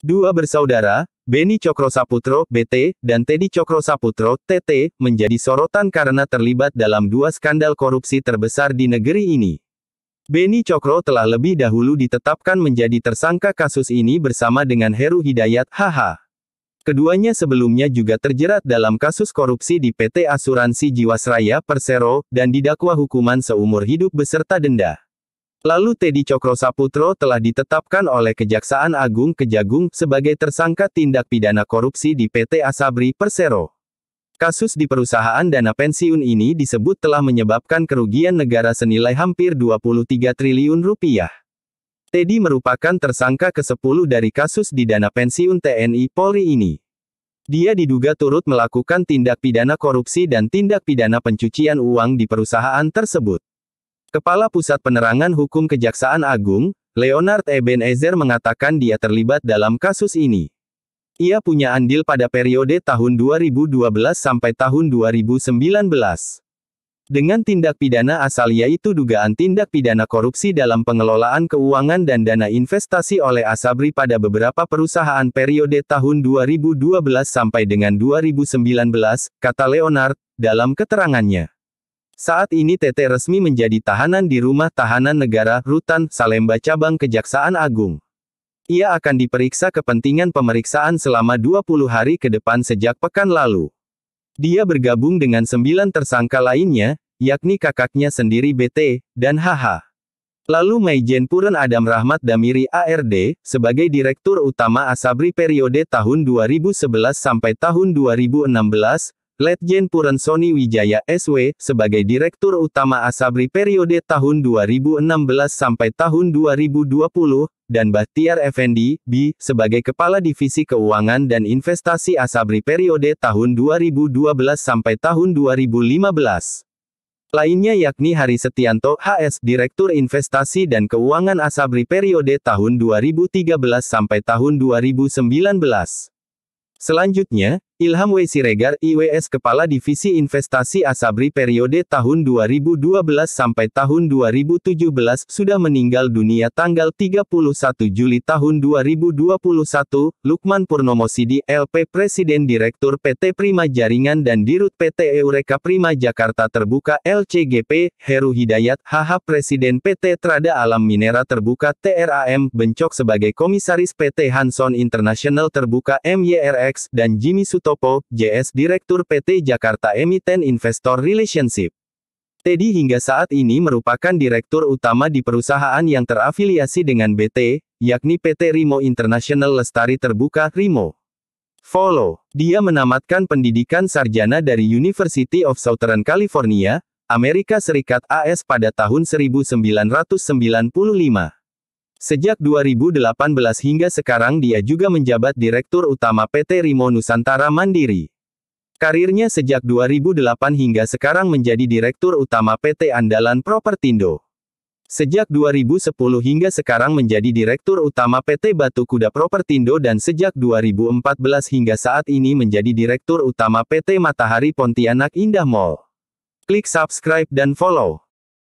Dua bersaudara, Beni Cokrosaputro, BT, dan Teddy Cokrosaputro, TT, menjadi sorotan karena terlibat dalam dua skandal korupsi terbesar di negeri ini. Beni Cokro telah lebih dahulu ditetapkan menjadi tersangka kasus ini bersama dengan Heru Hidayat, HH. Keduanya sebelumnya juga terjerat dalam kasus korupsi di PT Asuransi Jiwasraya, Persero, dan didakwa hukuman seumur hidup beserta denda. Lalu Teddy Cokrosaputro telah ditetapkan oleh Kejaksaan Agung Kejagung sebagai tersangka tindak pidana korupsi di PT Asabri, Persero. Kasus di perusahaan dana pensiun ini disebut telah menyebabkan kerugian negara senilai hampir 23 triliun rupiah. Teddy merupakan tersangka ke-10 dari kasus di dana pensiun TNI Polri ini. Dia diduga turut melakukan tindak pidana korupsi dan tindak pidana pencucian uang di perusahaan tersebut. Kepala Pusat Penerangan Hukum Kejaksaan Agung, Leonard Ebenezer mengatakan dia terlibat dalam kasus ini. Ia punya andil pada periode tahun 2012 sampai tahun 2019. Dengan tindak pidana asal yaitu dugaan tindak pidana korupsi dalam pengelolaan keuangan dan dana investasi oleh Asabri pada beberapa perusahaan periode tahun 2012 sampai dengan 2019, kata Leonard, dalam keterangannya. Saat ini TT resmi menjadi tahanan di Rumah Tahanan Negara, Rutan, Salemba Cabang Kejaksaan Agung. Ia akan diperiksa kepentingan pemeriksaan selama 20 hari ke depan sejak pekan lalu. Dia bergabung dengan 9 tersangka lainnya, yakni kakaknya sendiri BT, dan HH. Lalu Maijen Puren Adam Rahmat Damiri ARD, sebagai Direktur Utama Asabri periode tahun 2011 sampai tahun 2016, Letjen Puren Soni Wijaya SW, sebagai Direktur Utama Asabri periode tahun 2016 sampai tahun 2020, dan Bahtiar Effendi, B, sebagai Kepala Divisi Keuangan dan Investasi Asabri periode tahun 2012 sampai tahun 2015. Lainnya yakni Hari Setianto, HS, Direktur Investasi dan Keuangan Asabri periode tahun 2013 sampai tahun 2019. Selanjutnya, Ilham W. Siregar, IWS Kepala Divisi Investasi Asabri periode tahun 2012 sampai tahun 2017, sudah meninggal dunia tanggal 31 Juli tahun 2021, Lukman Purnomo Sidi, LP Presiden Direktur PT Prima Jaringan dan Dirut PT Eureka Prima Jakarta Terbuka, LCGP, Heru Hidayat, HH Presiden PT Trada Alam Minera Terbuka, TRAM, Bencok sebagai Komisaris PT Hanson International Terbuka, MYRX, dan Jimmy Sutopo, JS Direktur PT Jakarta Emiten Investor Relationship. Teddy hingga saat ini merupakan Direktur Utama di perusahaan yang terafiliasi dengan BT, yakni PT Rimo International Lestari Terbuka, Rimo. Follow. Dia menamatkan pendidikan sarjana dari University of Southern California, Amerika Serikat AS pada tahun 1995. Sejak 2018 hingga sekarang dia juga menjabat Direktur Utama PT Rimo Nusantara Mandiri. Karirnya sejak 2008 hingga sekarang menjadi Direktur Utama PT Andalan Propertindo. Sejak 2010 hingga sekarang menjadi Direktur Utama PT Batu Kuda Propertindo dan sejak 2014 hingga saat ini menjadi Direktur Utama PT Matahari Pontianak Indah Mall. Klik subscribe dan follow.